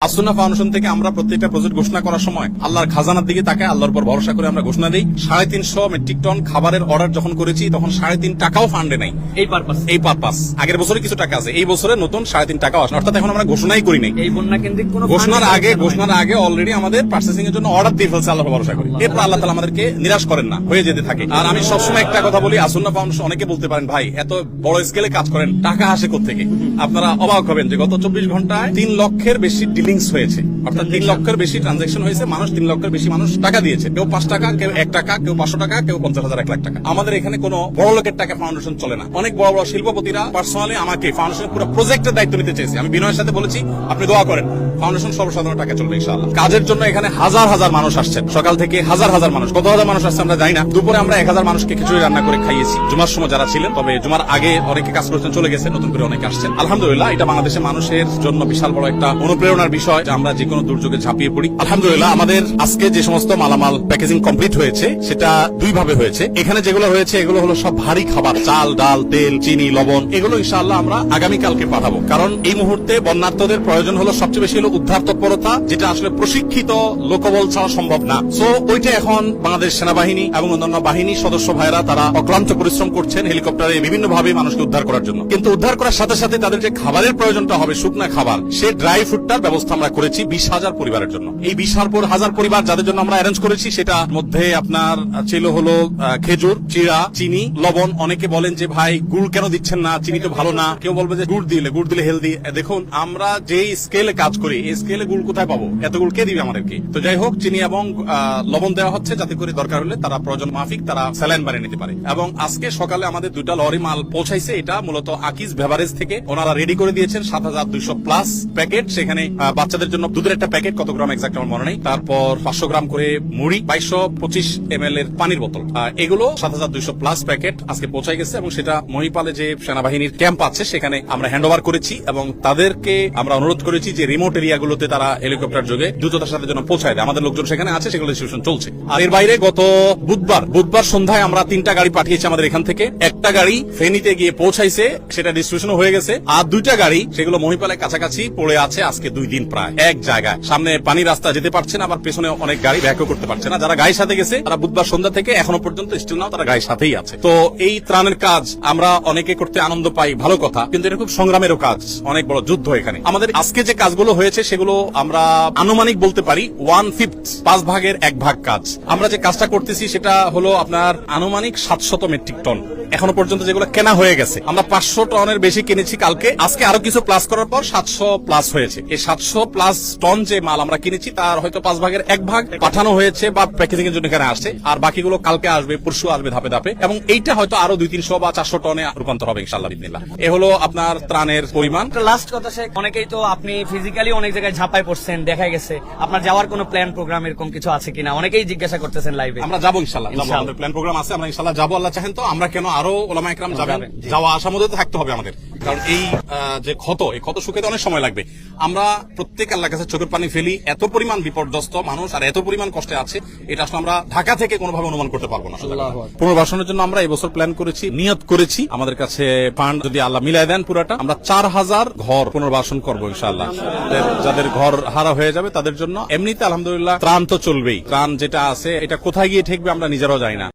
As-Sunnah foundation থেকে আমরা প্রত্যেকটা প্রজেক্ট ঘোষণা করার সময় আল্লাহর খাজানার দিকে তাকায় আল্লাহর উপর ভরসা করে আমরা ঘোষণা দিই। 350 মেট্রিক টন খাবারের অর্ডার যখন করেছি তখন 3.5 টাকাও ফান্ডে নাই। এই পারপাস আগের বছরে কিছু টাকা আছে, এই বছরে নতুন 3.5 টাকাও আসে, অর্থাৎ এখন আমরা ঘোষণাই করি নাই। এই বন্যা কেন্দ্রিক কোনো ঘোষণার আগে অলরেডি আমাদের পার্চেসিং এর জন্য অর্ডার দিয়ে ফেলছে আল্লাহর ভরসা করি। এরপর আল্লাহ তাআলা আমাদেরকে নিরাশ করেন না, হয়ে যেতে থাকে। আর আমি সবসময় একটা কথা বলি, আসুন্নাহ ফাউন্ডেশন অনেকে বলতে পারেন ভাই এত বড় স্কেলে কাজ করেন, টাকা আসে কোত্থেকে? আপনারা অবাক হবেন যে গত 24 ঘন্টায় 3 লক্ষের বেশি ডিলিংস হয়েছে, অর্থাৎ 3 লক্ষের বেশি ট্রানজাকশন হয়েছে। মানুষ 3 লক্ষের বেশি মানুষ টাকা দিয়েছে, কেউ 5 টাকা, কেউ 1 টাকা, কেউ 500 টাকা, কেউ 50,000, 1 লাখ টাকা। আমাদের এখানে কোনো বড় লোকের টাকা ফাউন্ডেশন চলে না। অনেক বড় বড় শিল্পপতিরা পার্সোনালি আমাকে ফাউন্ডেশনের পুরো প্রজেক্টের দায়িত্ব নিতে চেয়েছে। আমি বিনয়ের সাথে বলেছি আপনি দোয়া করেন, ফাউন্ডেশন সর্বসাধারণ টাকা চলবে ইনশাআল্লাহ। কাজের জন্য এখানে হাজার হাজার মানুষ আসছেন, সকাল থেকে হাজার হাজার মানুষ, কত হাজার মানুষ আসছে আমরা জানি না। দুপুরে আমরা 1000 মানুষকে খিচুড়ি রান্না করে খাইয়েছি, জুমার সময় যারা ছিলেন। তবে জুমার আগে অনেকে কাজ করছেন, চলে গেছে, নতুন করে অনেকে আসছেন। আলহামদুলিল্লাহ, এটা বাংলাদেশের মানুষের জন্য বিশাল বড় একটা অনুপ্রেরণার বিষয় যে আমরা যে কোনো দুর্যোগে ঝাঁপিয়ে পড়ি। আলহামদুলিল্লাহ, আমাদের আজকে যে সমস্ত মালামাল প্যাকেজিং কমপ্লিট হয়েছে সেটা 2 ভাবে হয়েছে। এখানে যেগুলো হয়েছে এগুলো হলো সব ভারী খাবার, চাল, ডাল, তেল, চিনি, লবণ। এগুলো ইনশাআল্লাহ আমরা আগামীকালকে পাঠাবো, কারণ এই মুহূর্তে বন্যার্তদের প্রয়োজন হলো সবচেয়ে বেশি হলো উদ্ধার তৎপরতা, যেটা আসলে প্রশিক্ষিত লোকবল ছাড়া সম্ভব না। সো ওইটা এখন বাংলাদেশ সেনাবাহিনী এবং অন্যান্য বাহিনীর সদস্য ভাইরা তারা অক্লান্ত পরিশ্রম করছেন হেলিকপ্টারে বিভিন্ন ভাবে মানুষকে উদ্ধার করার জন্য। কিন্তু উদ্ধার করার সাথে সাথে তাদের যে খাবারের প্রয়োজনটা হবে, শুকনা খাবার, সে ড্রাই ফ্রুটটার ব্যবস্থা আমরা করেছি 20,000 পরিবারের জন্য। এই 20,000 পরিবার যাদের জন্য আমরা অ্যারেঞ্জ করেছি, সেটার মধ্যে আপনার ছিল হলো খেজুর, চিড়া, চিনি, লবণ। অনেকে বলেন যে ভাই গুড় কেন দিচ্ছেন না, চিনি তো ভালো না। কেউ বলবে যে গুড় দিলে হেলদি। দেখুন, আমরা যে স্কেলে কাজ করি এই স্কেলে গুড় কোথায় পাবো? এত গুড় কে দিবে আমাদেরকে? তো যাই হোক, চিনি এবং লবণ দেওয়া হচ্ছে যাতে করে দরকার হলে তারা প্রয়োজন মাফিক তারা স্যালাইন বানিয়ে নিতে পারে। এবং আজকে সকালে আমাদের 2টা লরি মাল পৌঁছাইছে। এটা মূলত আকিজ বেভারেজ থেকে ওনারা রেডি করে দিয়েছেন 7200 প্লাস প্যাকেট। সেখানে বাচ্চাদের জন্য দুধের একটা প্যাকেট, কত গ্রাম এক্সাক্ট আমার মনে নেই, তারপর 500 গ্রাম করে মুড়ি, 2225 ml এর পানির বোতল। এগুলো 7200 প্লাস প্যাকেট আজকে পৌঁছাই গেছে এবং সেটা মহিপালে যে সেনাবাহিনীর ক্যাম্প আছে সেখানে আমরা হ্যান্ড ওভার করেছি এবং তাদেরকে আমরা অনুরোধ করেছি যে রিমোট এরিয়াগুলোতে তারা হেলিকপ্টার যোগে দ্রুততার সাথে যেন পৌঁছায় দেয়। আমাদের লোকজন সেখানে আছে, সেগুলো ডিস্ট্রিবিউশন চলছে। আর এর বাইরে গত বুধবার সন্ধ্যায় আমরা 3টা গাড়ি পাঠিয়েছি আমাদের এখান থেকে। একটা গাড়ি ফেনীতে গিয়ে পৌঁছাইছে, সেটা ডিস্ট্রিবিউশন হয়ে গেছে। আর 2টা গাড়ি সেগুলো মহিপালের কাছাকাছি পড়ে আছে আজকে 2 দিন প্রায় এক জায়গায়। সামনে পানি রাস্তা যেতে পারছে না, আবার পেছনে অনেক গাড়ি ব্যাকও করতে পারছে না। যারা গাড়ির সাথে গেছে তারা বুধবার সন্ধ্যা থেকে এখনো পর্যন্ত স্টিল নাও তারা গাড়ির সাথেই আছে। তো এই ত্রাণের কাজ আমরা অনেকে করতে আনন্দ পাই, ভালো কথা, কিন্তু এটা খুব সংগ্রামেরও কাজ, অনেক বড় যুদ্ধ এখানে। আমাদের আজকে যে কাজগুলো হয়েছে সেগুলো আমরা আনুমানিক বলতে পারি 1/5, 5 ভাগের 1 ভাগ কাজ। আমরা যে কাজটা করতেছি সেটা হলো আপনার আনুমানিক 700 মেট্রিক টন এখনো পর্যন্ত যেগুলো কেনা হয়ে গেছে। আমরা 500 টনের বেশি কিনেছি কালকে, আজকে আরো কিছু প্লাস করার পর 700 প্লাস হয়েছে। এই 700 প্লাস টন যে মাল আমরা কিনেছি তার হয়তো 5 ভাগের 1 ভাগ পাঠানো হয়েছে বা প্যাকেজিং এর জন্য এখানে আসছে, আর বাকিগুলো কালকে আসবে, পরশু আসবে ধাপে ধাপে, এবং এইটা হয়তো আরো 200-300 বা 400 টনে রূপান্তর হবে ইনশাআল্লাহ বিসমিল্লাহ। এ হলো আপনার ত্রাণের পরিমাণ। লাস্ট কথা, অনেকেই তো আপনি ফিজিক্যালি অনেক জায়গায় ঝাঁপাই পড়ছেন, দেখা গেছে আপনার যাওয়ার কোনো প্ল্যান প্রোগ্রাম এরকম কিছু আছে কিনা অনেকেই জিজ্ঞাসা করতেছেন লাইভে। আমরা যাবো ইনশাআল্লাহ, আমাদের প্ল্যান প্রোগ্রাম আছে, আমরা ইনশাআল্লাহ যাবো। আল্লাহ চাহেন তো আমরা কেন, আরো ওলামা ইকরাম যাবেন, যাওয়া আসার মধ্যে থাকতে হবে আমাদের, কারণ এই যে এই ক্ষত শুকাতে অনেক সময় লাগবে। আমরা প্রত্যেক আল্লাহর কাছে চোখের পানি ফেলি, এত পরিমাণ বিপর্যস্ত মানুষ আর এত পরিমাণ কষ্টে আছে, এটা আসলে আমরা ঢাকা থেকে কোনোভাবে অনুমান করতে পারবো না। পুনর্বাসনের জন্য আমরা এই বছর প্ল্যান করেছি, নিয়ত করেছি, আমাদের কাছে ফান্ড যদি আল্লাহ মিলাই দেন পুরাটা, আমরা 4000 ঘর পুনর্বাসন করবো ইনশাআল্লাহ। যাদের ঘর হারা হয়ে যাবে তাদের জন্য। এমনিতে আলহামদুলিল্লাহ ত্রাণ তো চলবেই, ত্রাণ যেটা আছে এটা কোথায় গিয়ে ঠেকবে আমরা নিজেরাও জানি না।